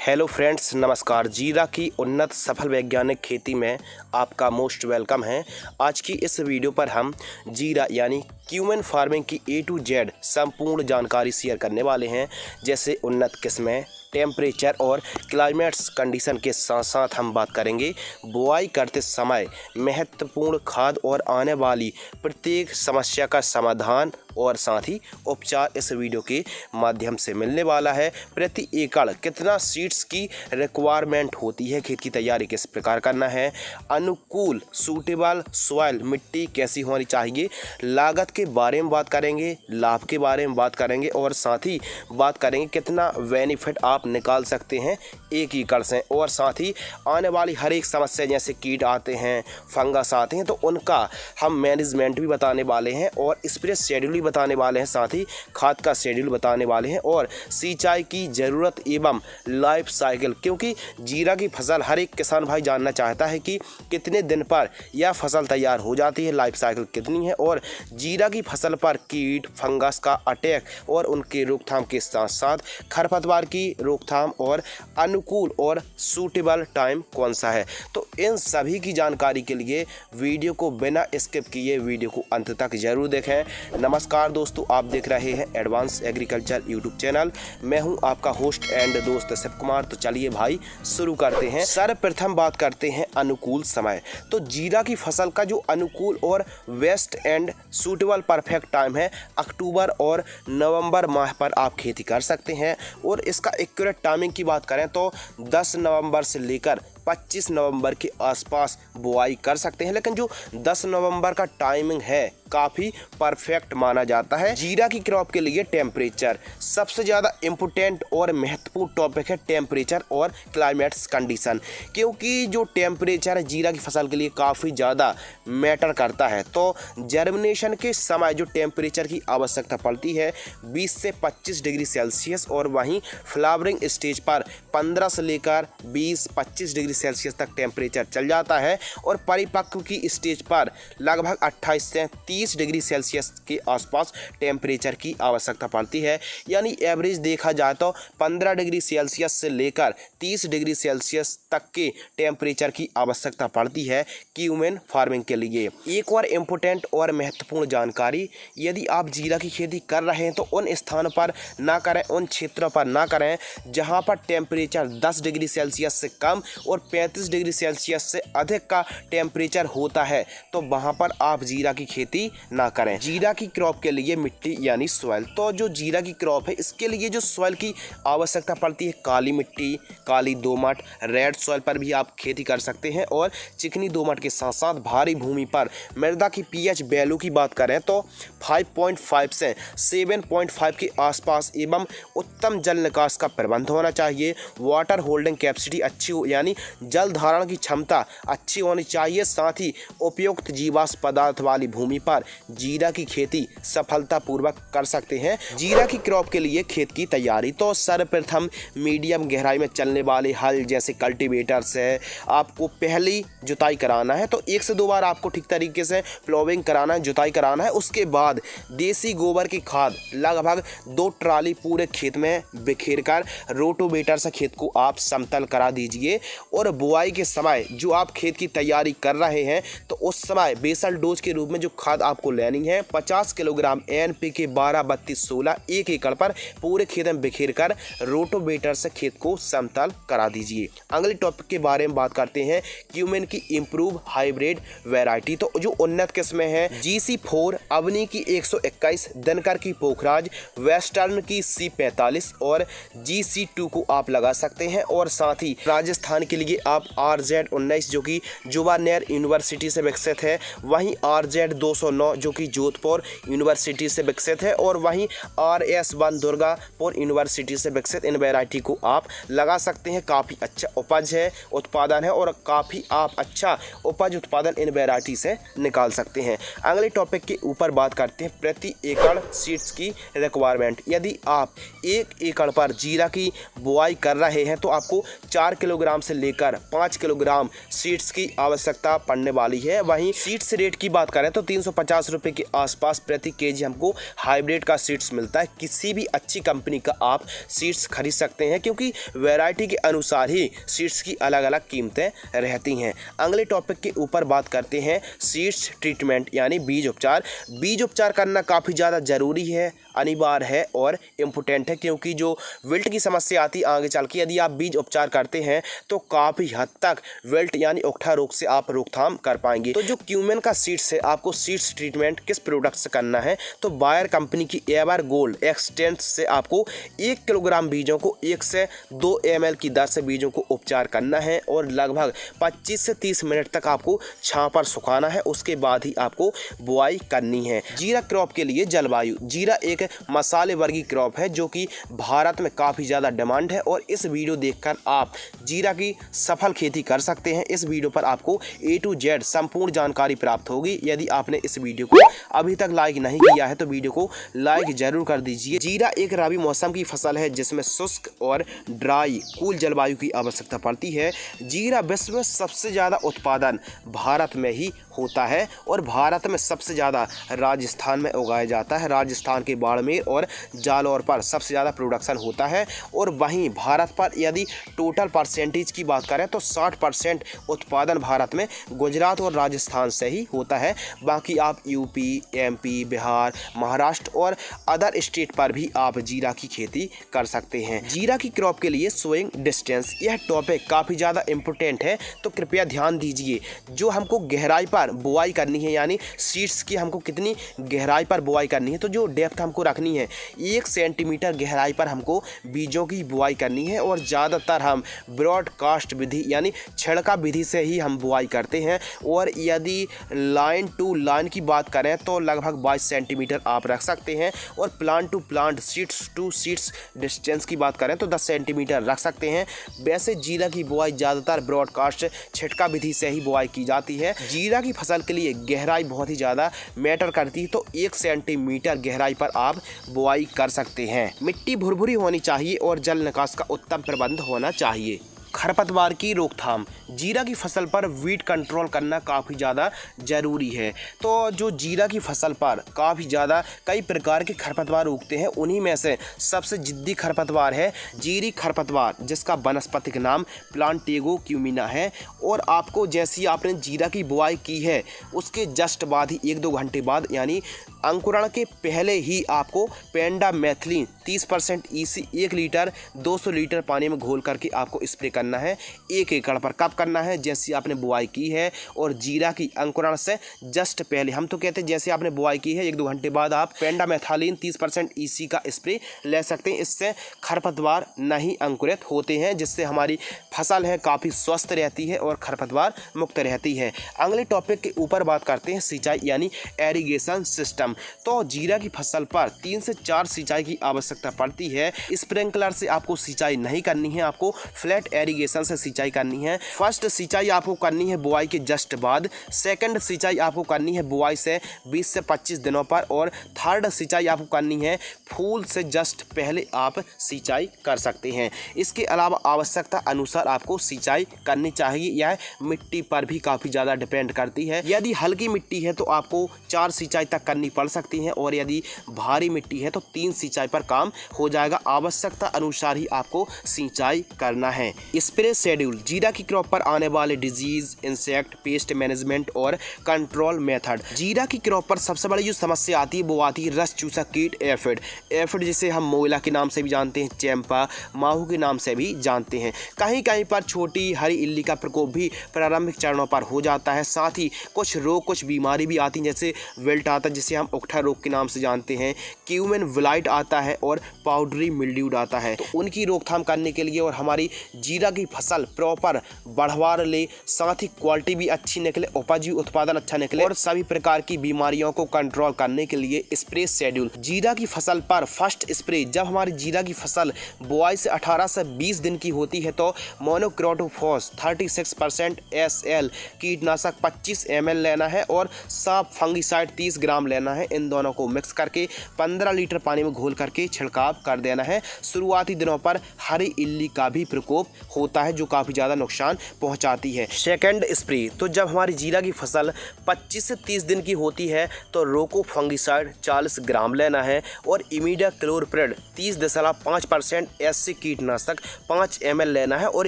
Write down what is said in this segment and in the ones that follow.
Hello friends, नमस्कार। जीरा की उन्नत सफल वैज्ञानिक खेती में आपका मोस्ट वेलकम है। आज की इस वीडियो पर हम जीरा यानी क्यूमेन फार्मिंग की A to Z संपूर्ण जानकारी शेयर करने वाले हैं। जैसे उन्नत किस्में, टेम्परेचर और क्लाइमेट्स कंडीशन के साथ साथ हम बात करेंगे बुआई करते समय महत्वपूर्ण खाद और आने वाली प्रत्येक समस्या का समाधान और साथ ही उपचार इस वीडियो के माध्यम से मिलने वाला है। प्रति एकड़ कितना सीड्स की रिक्वायरमेंट होती है, खेत की तैयारी किस प्रकार करना है, अनुकूल सूटेबल सॉइल मिट्टी कैसी होनी चाहिए, लागत के बारे में बात करेंगे, लाभ के बारे में बात करेंगे और साथ ही बात करेंगे कितना बेनिफिट आप निकाल सकते हैं 1 एकड़ से। और साथ ही आने वाली हर एक समस्या जैसे कीट आते हैं, फंगस आते हैं, तो उनका हम मैनेजमेंट भी बताने वाले हैं और स्प्रे शेड्यूल बताने वाले हैं, साथ ही खाद का शेड्यूल बताने वाले हैं और सिंचाई की ज़रूरत एवं लाइफ साइकिल। क्योंकि जीरा की फसल हर एक किसान भाई जानना चाहता है कि कितने दिन पर यह फसल तैयार हो जाती है, लाइफ साइकिल कितनी है और जीरा की फसल पर कीट फंगस का अटैक और उनके रोकथाम के साथ साथ खरपतवार की रोकथाम और अनुकूल और सूटेबल टाइम कौन सा है। तो इन सभी की जानकारी के लिए वीडियो को बिना स्किप किए वीडियो को अंत तक जरूर देखें। नमस्कार दोस्तों, आप देख रहे हैं एडवांस एग्रीकल्चर यूट्यूब चैनल। मैं हूं आपका होस्ट एंड दोस्त शिव कुमार। तो चलिए भाई शुरू करते हैं। सर्वप्रथम बात करते हैं अनुकूल समय। तो जीरा की फसल का जो अनुकूल और best and suitable perfect time है अक्टूबर और नवंबर माह पर आप खेती कर सकते हैं। और इसका एक्यूरेट टाइमिंग की बात करें तो 10 नवंबर से लेकर 25 नवंबर के आसपास बुआई कर सकते हैं। लेकिन जो 10 नवंबर का टाइमिंग है काफ़ी परफेक्ट माना जाता है। जीरा की क्रॉप के लिए टेम्परेचर सबसे ज़्यादा इम्पोर्टेंट और महत्वपूर्ण टॉपिक है, टेम्परेचर और क्लाइमेट्स कंडीशन। क्योंकि जो टेम्परेचर है जीरा की फसल के लिए काफ़ी ज़्यादा मैटर करता है। तो जर्मिनेशन के समय जो टेम्परेचर की आवश्यकता पड़ती है 20 से 25 डिग्री सेल्सियस और वहीं फ्लावरिंग स्टेज पर 15 से लेकर 20-25 डिग्री सेल्सियस तक टेम्परेचर चल जाता है और परिपक्व की स्टेज पर लगभग 28 से 30 डिग्री सेल्सियस के आसपास टेम्परेचर की आवश्यकता पड़ती है। यानी एवरेज देखा जाए तो 15 डिग्री सेल्सियस से लेकर 30 डिग्री सेल्सियस तक के टेम्परेचर की आवश्यकता पड़ती है क्यूमेन फार्मिंग के लिए। एक और इम्पोर्टेंट और महत्वपूर्ण जानकारी, यदि आप जीरा की खेती कर रहे हैं तो उन स्थानों पर ना करें, उन क्षेत्रों पर ना करें जहां पर टेम्परेचर 10 डिग्री सेल्सियस से कम और 35 डिग्री सेल्सियस से अधिक का टेम्परेचर होता है, तो वहां पर आप जीरा की खेती ना करें। जीरा की क्रॉप के लिए मिट्टी यानी सॉइल, तो जो जीरा की क्रॉप है इसके लिए जो सॉइल की आवश्यकता पड़ती है काली मिट्टी, काली दोमट, रेड सॉइल पर भी आप खेती कर सकते हैं। और चिकनी दोमट के साथ साथ भारी भूमि पर मृदा की पीएच वैल्यू की बात करें तो 5.5 से 7.5 के आसपास एवं उत्तम जल निकास का प्रबंध होना चाहिए। वाटर होल्डिंग कैपेसिटी अच्छी हो यानी जल धारण की क्षमता अच्छी होनी चाहिए। साथ ही उपयुक्त जीवाश्म पदार्थ वाली भूमि पर जीरा की खेती सफलतापूर्वक कर सकते हैं। जीरा की क्रॉप के लिए खेत की तैयारी, तो सर्वप्रथम मीडियम गहराई में चलने वाले हल जैसे कल्टीवेटर से आपको पहली जुताई कराना है। तो 1 से 2 बार आपको ठीक तरीके से प्लोविंग कराना है, जुताई कराना है। उसके बाद देसी गोबर की खाद लगभग 2 ट्राली पूरे खेत में बिखेर कर रोटोवेटर से खेत को आप समतल करा दीजिए। और बुआई के समय जो आप खेत की तैयारी कर रहे हैं तो उस समय बेसल डोज के रूप में जो खाद आपको लेनी है 50 किलोग्राम NPK 12-32-16 1 एकड़ पर पूरे खेत में बिखेर कर रोटोवेटर से खेत को समतल करा दीजिए। अगले टॉपिक के बारे में बात करते हैं क्यूमेन की इम्प्रूव हाइब्रिड वैरायटी। तो जो उन्नत किस्में हैं GC4, अवनी की 121, दिनकर की पोखराज, वेस्टर्न की C45 और GC2 को आप लगा सकते हैं। और साथ ही राजस्थान के लिए आप RZ19 जो कि जुवानेर यूनिवर्सिटी से विकसित है, वहीं RZ209 जो कि जोधपुर यूनिवर्सिटी से विकसित है और वहीं RS1 दुर्गापुर यूनिवर्सिटी से विकसित इन वैरायटी को आप लगा सकते हैं। काफ़ी अच्छा उपज है, उत्पादन है और काफ़ी आप अच्छा उपज उत्पादन इन वैरायटी से निकाल सकते हैं। अगले टॉपिक के ऊपर बात करते हैं प्रति एकड़ सीड्स की रिक्वायरमेंट। यदि आप 1 एकड़ पर जीरा की बुआई कर रहे हैं तो आपको 4 किलोग्राम से लेकर लेकर 5 किलोग्राम सीड्स की आवश्यकता पड़ने वाली है। वहीं सीड्स रेट की बात करें तो 350 रुपये के आसपास प्रति केजी हमको हाइब्रिड का सीड्स मिलता है। किसी भी अच्छी कंपनी का आप सीड्स खरीद सकते हैं, क्योंकि वैरायटी के अनुसार ही सीड्स की अलग अलग कीमतें रहती हैं। अगले टॉपिक के ऊपर बात करते हैं सीड्स ट्रीटमेंट यानी बीज उपचार। बीज उपचार करना काफ़ी ज़्यादा ज़रूरी है, अनिवार्य है और इम्पोर्टेंट है, क्योंकि जो विल्ट की समस्या आती है आगे चल के, यदि आप बीज उपचार करते हैं तो काफ़ी हद तक विल्ट यानी ओकठा रोग से आप रोकथाम कर पाएंगे। तो जो क्यूमेन का सीड्स है, आपको सीड्स ट्रीटमेंट किस प्रोडक्ट से करना है, तो बायर कंपनी की एवर गोल्ड एक्सटेंट से आपको 1 किलोग्राम बीजों को 1 से 2 ml की दर से बीजों को उपचार करना है और लगभग 25 से 30 मिनट तक आपको छांव पर सुखाना है। उसके बाद ही आपको बुआई करनी है। जीरा क्रॉप के लिए जलवायु। जीरा एक मसाले वर्गीय क्रॉप है जो कि भारत में काफ़ी ज़्यादा डिमांड है और इस वीडियो देखकर आप जीरा की सफल खेती कर सकते हैं। इस वीडियो पर आपको A to Z संपूर्ण जानकारी प्राप्त होगी। यदि आपने इस वीडियो को अभी तक लाइक नहीं किया है तो वीडियो को लाइक जरूर कर दीजिए। जीरा एक रबी मौसम की फसल है जिसमें शुष्क और ड्राई कूल जलवायु की आवश्यकता पड़ती है। जीरा विश्व में सबसे ज़्यादा उत्पादन भारत में ही होता है और भारत में सबसे ज़्यादा राजस्थान में उगाया जाता है। राजस्थान के बाड़मेर और जालौर पर सबसे ज़्यादा प्रोडक्शन होता है और वहीं भारत पर यदि टोटल परसेंटेज की बात करें तो 60% उत्पादन भारत में गुजरात और राजस्थान से ही होता है। बाकी आप यूपी, MP, बिहार, महाराष्ट्र और अदर स्टेट पर भी आप जीरा की खेती कर सकते हैं। जीरा की क्रॉप के लिए सोइंग डिस्टेंस, यह टॉपिक काफ़ी ज़्यादा इम्पोर्टेंट है, तो कृपया ध्यान दीजिए। जो हमको गहराई पर बुआई करनी है यानी सीड्स की हमको कितनी गहराई पर बुआई करनी है, तो जो डेप्थ हमको रखनी है 1 सेंटीमीटर गहराई पर हमको बीजों की बुआई करनी है और ज़्यादातर हम ब्रॉडकास्ट विधि यानी छिड़का विधि से ही हम बुआई करते हैं। और यदि लाइन टू लाइन की बात करें तो लगभग 22 सेंटीमीटर आप रख सकते हैं और plant to plant, seeds to seeds distance की बात करें तो 10 सेंटीमीटर रख सकते हैं। वैसे जीरा की बुआई ज़्यादातर ब्रॉडकास्ट छिड़का विधि से ही बुआई की जाती है। जीरा की फसल के लिए गहराई बहुत ही ज़्यादा मैटर करती है, तो 1 सेंटीमीटर गहराई पर आप बुआई कर सकते हैं। मिट्टी भुरभुरी होनी चाहिए और जल निकास का उत्तम प्रबंध होना चाहिए। खरपतवार की रोकथाम। जीरा की फसल पर वीड कंट्रोल करना काफ़ी ज़्यादा ज़रूरी है। तो जो जीरा की फसल पर काफ़ी ज़्यादा कई प्रकार के खरपतवार उगते हैं, उन्हीं में से सबसे जिद्दी खरपतवार है जीरी खरपतवार, जिसका वानस्पतिक नाम प्लांटेगो क्यूमिना है। और आपको जैसी आपने जीरा की बुआई की है उसके जस्ट बाद ही 1-2 घंटे बाद यानी अंकुरण के पहले ही आपको पेंडामेथिलीन 30% EC 1 लीटर 200 लीटर पानी में घोल करके आपको स्प्रे करना है 1 एकड़ पर। कब करना है? जैसी आपने बुआई की है और जीरा की अंकुरण से जस्ट पहले। हम तो कहते हैं जैसे आपने बुआई की है 1-2 घंटे बाद आप पेंडामेथिलीन 30% EC का स्प्रे ले सकते हैं। इससे खरपतवार नहीं अंकुरित होते हैं, जिससे हमारी फसल है काफ़ी स्वस्थ रहती है और खरपतवार मुक्त रहती है। अगले टॉपिक के ऊपर बात करते हैं सिंचाई यानी एरीगेशन सिस्टम। तो जीरा की फसल पर 3 से 4 सिंचाई की आवश्यकता पड़ती है। स्प्रिंकलर से आपको सिंचाई नहीं करनी है, आपको फ्लैट एरीगेशन से सिंचाई करनी है। फर्स्ट सिंचाई आपको करनी है बुआई के जस्ट बाद, सेकंड सिंचाई आपको करनी है बुआई से 20 से 25 दिनों पर और थर्ड सिंचाई आपको करनी है फूल से जस्ट पहले आप सिंचाई कर सकते हैं। इसके अलावा आवश्यकता अनुसार आपको सिंचाई करनी चाहिए। यह मिट्टी पर भी काफ़ी ज़्यादा डिपेंड करती है। यदि हल्की मिट्टी है तो आपको 4 सिंचाई तक करनी पड़ सकती है और यदि भारी मिट्टी है तो 3 सिंचाई पर काम हो जाएगा। आवश्यकता अनुसार ही आपको सिंचाई करना है। Spray schedule. जीरा की क्रॉप पर आने वाले डिजीज, इंसेक्ट, पेस्ट मैनेजमेंट और कंट्रोल मेथड। जीरा की क्रॉप पर सबसे बड़ी जो समस्या आती है वो आती है रस चूसा कीट एफिड। एफिड जिसे हम मोइला के नाम से भी जानते हैं, चैंपा, माहू के नाम से भी जानते हैं। कहीं कहीं पर छोटी हरी इल्ली का प्रकोप भी प्रारंभिक चरणों पर हो जाता है। साथ ही कुछ रोग, कुछ बीमारी भी आती हैं, जैसे विल्ट आता है जिसे हम ओकठा रोग के नाम से जानते हैं, क्यूमेन विलाइट आता है और पाउडरी मिल्ड्यूड आता है। तो उनकी रोकथाम करने के लिए और हमारी जीरा की फसल प्रॉपर बढ़वार ले, साथ ही क्वालिटी भी अच्छी निकले, उपज भी उत्पादन अच्छा निकले और सभी प्रकार की बीमारियों को कंट्रोल करने के लिए स्प्रे शेड्यूल। जीरा की फसल पर फर्स्ट स्प्रे जब हमारी जीरा की फसल बुआई से 18 से 20 दिन की होती है तो मोनोक्रोटोफॉस 36% SL कीटनाशक 25 ml लेना है और साफ फंगिसाइड 30 ग्राम लेना है। इन दोनों को मिक्स करके 15 लीटर पानी में घोल करके छिड़काव कर देना है। शुरुआती दिनों पर हरी इल्ली का भी प्रकोप हो होता है जो काफ़ी ज़्यादा नुकसान पहुंचाती है। सेकंड स्प्रे, तो जब हमारी जीरा की फसल 25 से 30 दिन की होती है तो रोको फंगिसाइड 40 ग्राम लेना है और इमिडाक्लोप्रिड 30.5% SC कीटनाशक 5 ml लेना है और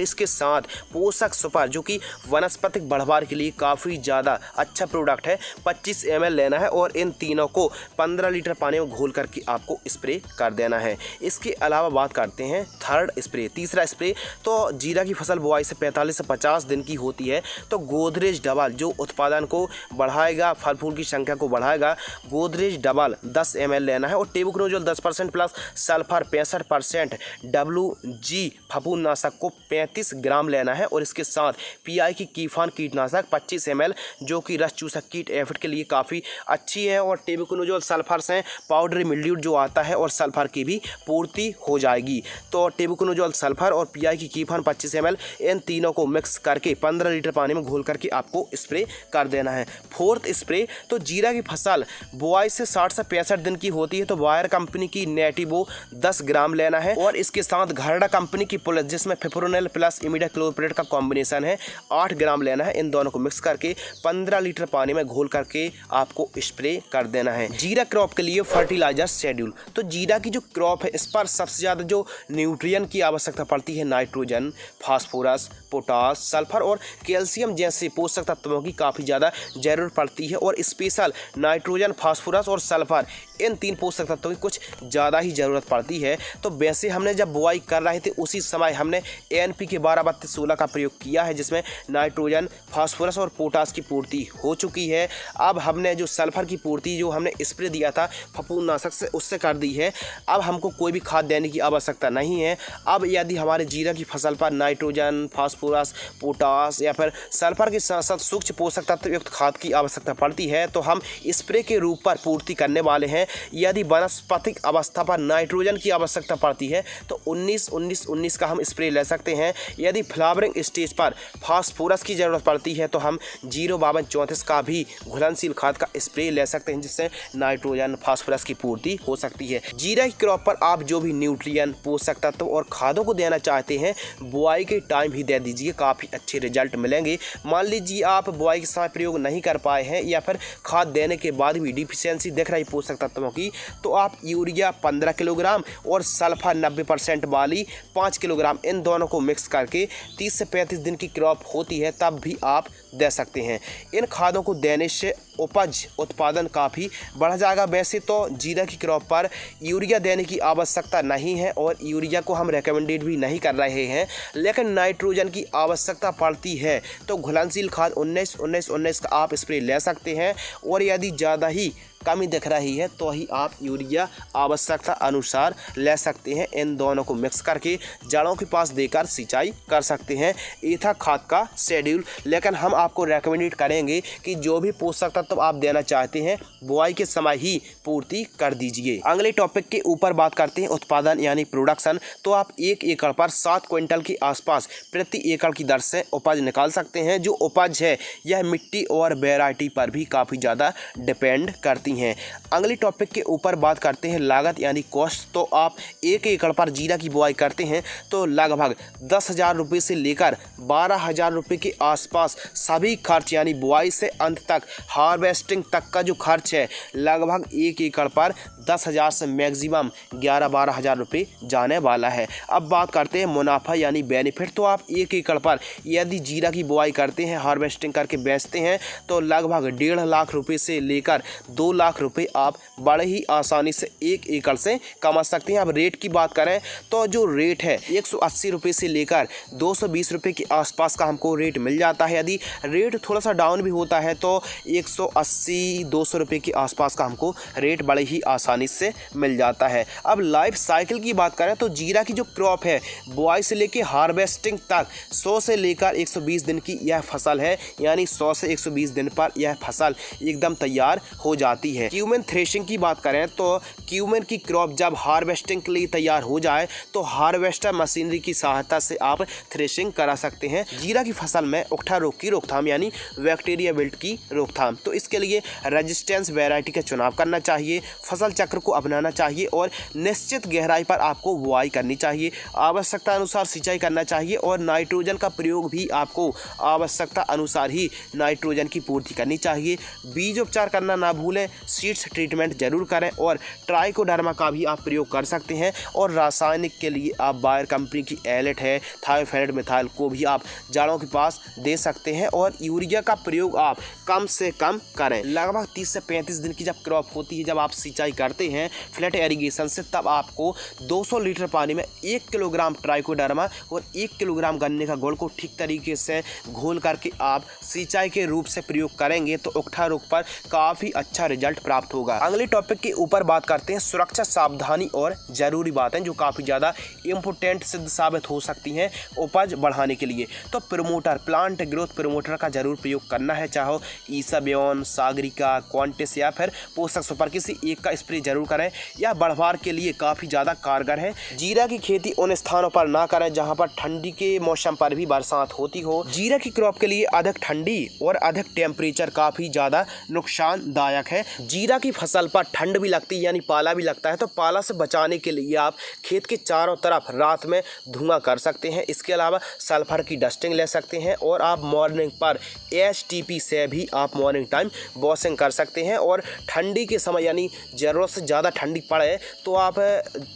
इसके साथ पोषक सुपर जो कि वनस्पतिक बढ़वार के लिए काफ़ी ज़्यादा अच्छा प्रोडक्ट है 25 ml लेना है और इन तीनों को 15 लीटर पानी में घोल करके आपको स्प्रे कर देना है। इसके अलावा बात करते हैं थर्ड स्प्रे, तीसरा स्प्रे, तो जीरा की फसल बुआई से 45 से 50 दिन की होती है तो गोदरेज डबल जो उत्पादन को बढ़ाएगा, फल फूल की संख्या को बढ़ाएगा, गोदरेज डबल 10 ml लेना है और टेबुकोनोजोल 10% प्लस सल्फर 65% WG फफूंदनाशक को 35 ग्राम लेना है और इसके साथ PI की कीफान कीटनाशक 25 ml जो कि रस चूसक कीट एफिड के लिए काफ़ी अच्छी है और टेबुकोनोजोल सल्फर से पाउडरी मिल्ड्यू जो आता है और सल्फर की भी पूर्ति हो जाएगी। तो टेबुकोनोजोल सल्फर और PI की कीफान 25 ml इन तीनों को मिक्स करके 15 लीटर पानी में घोल करके आपको स्प्रे कर देना है। फोर्थ स्प्रे, तो जीरा की फसल बुआई से 60 से 65 दिन की होती है तो बायर कंपनी की नेटिवो 10 ग्राम लेना है और इसके साथ घरडा कंपनी की पुलिस जिसमें फिप्रोनिल प्लस इमिडाक्लोप्रिड का कॉम्बिनेशन है 8 ग्राम लेना है। इन दोनों को मिक्स करके 15 लीटर पानी में घोल करके आपको स्प्रे कर देना है। जीरा क्रॉप के लिए फर्टिलाइजर शेड्यूल, तो जीरा की जो क्रॉप है इस पर सबसे ज़्यादा जो न्यूट्रिएंट की आवश्यकता पड़ती है नाइट्रोजन, फास्फोरस, पोटास, सल्फर और कैल्शियम जैसे पोषक तत्वों की काफ़ी ज़्यादा जरूरत पड़ती है और स्पेशल नाइट्रोजन, फास्फोरस और सल्फर इन 3 पोषक तत्वों की कुछ ज़्यादा ही ज़रूरत पड़ती है। तो वैसे हमने जब बुआई कर रहे थे उसी समय हमने NPK 12-32-16 का प्रयोग किया है जिसमें नाइट्रोजन, फास्फोरस और पोटास की पूर्ति हो चुकी है। अब हमने जो सल्फर की पूर्ति जो हमने स्प्रे दिया था फफूंदनाशक से उससे कर दी है। अब हमको कोई भी खाद देने की आवश्यकता नहीं है। अब यदि हमारे जीरा की फसल पर नाइट्रोजन, फास्फोरस, पोटास या फिर सल्फर के साथ साथ सूक्ष्म पोषक तत्व युक्त खाद की आवश्यकता पड़ती है तो हम स्प्रे के रूप पर पूर्ति करने वाले हैं। यदि वनस्पतिक अवस्था पर नाइट्रोजन की आवश्यकता पड़ती है तो 19-19-19 का हम स्प्रे ले सकते हैं। यदि फ्लावरिंग स्टेज पर फास्फोरस की ज़रूरत पड़ती है तो हम 052-34 का भी घुलनशील खाद का स्प्रे ले सकते हैं जिससे नाइट्रोजन, फास्फोरस की पूर्ति हो सकती है। जीरा की क्रॉप पर आप जो भी न्यूट्रिएंट, पोषक तत्व और खादों को देना चाहते हैं बुआई के टाइम ही दे दीजिए, काफ़ी अच्छे रिजल्ट मिलेंगे। मान लीजिए आप बुआई के समय प्रयोग नहीं कर पाए हैं या फिर खाद देने के बाद भी डिफिशियंसी दिख रही पोषक तत्वों की तो आप यूरिया 15 किलोग्राम और सल्फर 90% वाली 5 किलोग्राम इन दोनों को मिक्स करके 30 से 35 दिन की क्रॉप होती है तब भी आप दे सकते हैं। इन खादों को देने से उपज उत्पादन काफ़ी बढ़ जाएगा। वैसे तो जीरा की क्रॉप पर यूरिया देने की आवश्यकता नहीं है और यूरिया को हम रेकमेंडेड भी नहीं कर रहे हैं, लेकिन नाइट्रोजन की आवश्यकता पड़ती है तो घुलनशील खाद 19-19-19 का आप स्प्रे ले सकते हैं और यदि ज़्यादा ही कमी दिख रही है तो ही आप यूरिया आवश्यकता अनुसार ले सकते हैं। इन दोनों को मिक्स करके जड़ों के पास देकर सिंचाई कर सकते हैं। ये था खाद का शेड्यूल, लेकिन हम आपको रेकमेंडेड करेंगे कि जो भी पोषक तत्व आप देना चाहते हैं बुआई के समय ही पूर्ति कर दीजिए। अगले टॉपिक के ऊपर बात करते हैं उत्पादन यानी प्रोडक्शन। तो आप 1 एकड़ पर 7 क्विंटल के आसपास प्रति एकड़ की दर से उपज निकाल सकते हैं। जो उपज है यह मिट्टी और वैरायटी पर भी काफ़ी ज़्यादा डिपेंड करती हैं। अगली टॉपिक के ऊपर बात करते हैं लागत यानी कॉस्ट। तो आप 1 एकड़ पर जीरा की बुआई करते हैं तो लगभग 10,000 रुपये से लेकर 12,000 रुपये के आसपास सभी खर्च यानी बुआई से अंत तक हार्वेस्टिंग तक का जो खर्च है लगभग 1 एकड़ पर 10,000 से मैक्सिमम 11-12,000 रुपये जाने वाला है। अब बात करते हैं मुनाफा यानी बेनिफिट। तो आप 1 एकड़ पर यदि जीरा की बुआई करते हैं, हार्वेस्टिंग करके बेचते हैं तो लगभग 1.5 लाख रुपये से लेकर 2 लाख रुपये आप बड़े ही आसानी से 1 एकड़ से कमा सकते हैं। अब रेट की बात करें तो जो रेट है 180 रुपये से लेकर 220 रुपये के आसपास का हमको रेट मिल जाता है। यदि रेट थोड़ा सा डाउन भी होता है तो 180-200 रुपये के आसपास का हमको रेट बड़े ही आसानी से मिल जाता है। अब लाइफ साइकिल की बात करें तो जीरा की जो क्रॉप है बुआई से लेकर हार्वेस्टिंग तक 100 से लेकर 120 दिन की यह फसल है, यानी 100 से 120 दिन पर यह फसल एकदम तैयार हो जाती है। क्यूमेन थ्रेशिंग की बात करें तो क्यूमेन की क्रॉप जब हार्वेस्टिंग के लिए तैयार हो जाए तो हार्वेस्टर मशीनरी की सहायता से आप थ्रेशिंग करा सकते हैं। जीरा की फसल में उकठा रोग की रोकथाम यानी बैक्टीरिया विल्ट की रोकथाम, तो इसके लिए रेजिस्टेंस वैरायटी का चुनाव करना चाहिए। फसल चक्र को अपनाना चाहिए और निश्चित गहराई पर आपको बुआई करनी चाहिए। आवश्यकता अनुसार सिंचाई करना चाहिए और नाइट्रोजन का प्रयोग भी आपको आवश्यकता अनुसार ही नाइट्रोजन की पूर्ति करनी चाहिए। बीज उपचार करना ना भूलें, सीड्स ट्रीटमेंट जरूर करें और ट्राइकोडर्मा का भी आप प्रयोग कर सकते हैं। और रासायनिक के लिए आप बायर कंपनी की एलेट है, थायोफेनेट मिथाइल को भी आप जड़ों के पास दे सकते हैं। और यूरिया का प्रयोग आप कम से कम करें। लगभग 30 से 35 दिन की जब क्रॉप होती है, जब आप सिंचाई करते हैं फ्लैट एरीगेशन से, तब आपको 200 लीटर पानी में 1 किलोग्राम ट्राइकोडर्मा और 1 किलोग्राम गन्ने का गुड़ को ठीक तरीके से घोल करके आप सिंचाई के रूप से प्रयोग करेंगे तो उकठा रोग पर काफ़ी अच्छा रिजल्ट प्राप्त होगा। अगले टॉपिक के ऊपर बात करते हैं सुरक्षा, सावधानी और ज़रूरी बातें जो काफ़ी ज़्यादा इम्पोर्टेंट सिद्ध साबित हो सकती हैं उपज बढ़ाने के लिए। तो प्रमोटर, प्लांट ग्रोथ प्रमोटर का जरूर प्रयोग करना है, चाहे ईसाबियोन, सागरिका, क्वांटिस या फिर पोषक सुपर, किसी एक का स्प्रे जरूर करें। यह बढ़वार के लिए काफ़ी ज़्यादा कारगर है। जीरा की खेती उन स्थानों पर ना करें जहां पर ठंडी के मौसम पर भी बरसात होती हो। जीरा की क्रॉप के लिए अधिक ठंडी और अधिक टेम्परेचर काफ़ी ज़्यादा नुकसानदायक है। जीरा की फसल पर ठंड भी लगती है यानी पाला भी लगता है, तो पाला से बचाने के लिए आप खेत के चारों तरफ रात में धुआं कर सकते हैं। इसके अलावा सल्फर की डस्टिंग ले सकते हैं और आप मॉर्निंग पर STP से भी आप मॉर्निंग टाइम वॉशिंग कर सकते हैं। और ठंडी के समय यानी ज़रूरत से ज़्यादा ठंडी पड़े तो आप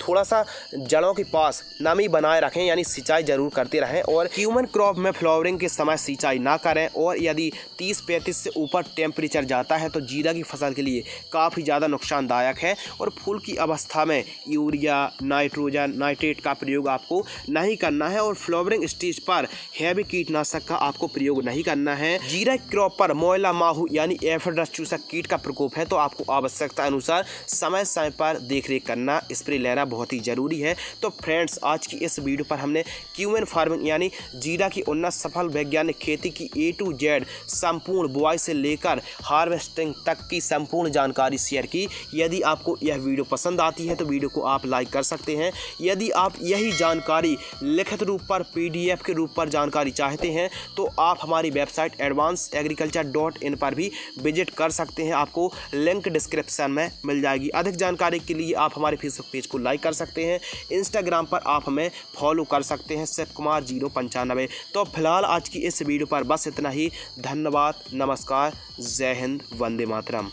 थोड़ा सा जड़ों के पास नमी बनाए रखें यानी सिंचाई जरूर करते रहें। और क्यूमन क्रॉप में फ्लावरिंग के समय सिंचाई ना करें। और यदि 30-35 से ऊपर टेम्परेचर जाता है तो जीरा की फसल के लिए काफ़ी ज़्यादा नुकसानदायक है। और फूल की अवस्था में यूरिया, नाइट्रोजन, नाइट्रेट का प्रयोग आपको नहीं करना है। और फ्लावरिंग स्टेज पर हैवी कीटनाशक का आपको प्रयोग नहीं करना है। जीरा क्रॉप पर मोयला माहू यानी एफिड रस चूसक कीट का प्रकोप है तो आपको आवश्यकता अनुसार समय समय पर देखरेख करना, स्प्रे लेना बहुत ही ज़रूरी है। तो फ्रेंड्स, आज की इस वीडियो पर हमने क्यूमन फार्मिंग यानी जीरा की उन्नत सफल वैज्ञानिक खेती की A to Z संपूर्ण बुआई से लेकर हार्वेस्टिंग तक की संपूर्ण जानकारी शेयर की। यदि आपको यह वीडियो पसंद आती है तो वीडियो को आप लाइक कर सकते हैं। यदि आप यही जानकारी लिखित रूप पर PDF के रूप पर जानकारी चाहते हैं तो आप हमारी वेबसाइट advancedagriculture.in पर भी विजिट कर सकते हैं। आपको लिंक डिस्क्रिप्शन में मिल जाएगी। अधिक जानकारी के लिए आप हमारे फेसबुक पेज को लाइक कर सकते हैं। इंस्टाग्राम पर आप हमें फॉलो कर सकते हैं शिवकुमार 095। तो फिलहाल आज की इस वीडियो पर बस इतना ही। धन्यवाद, नमस्कार, जय हिंद, वंदे मातरम।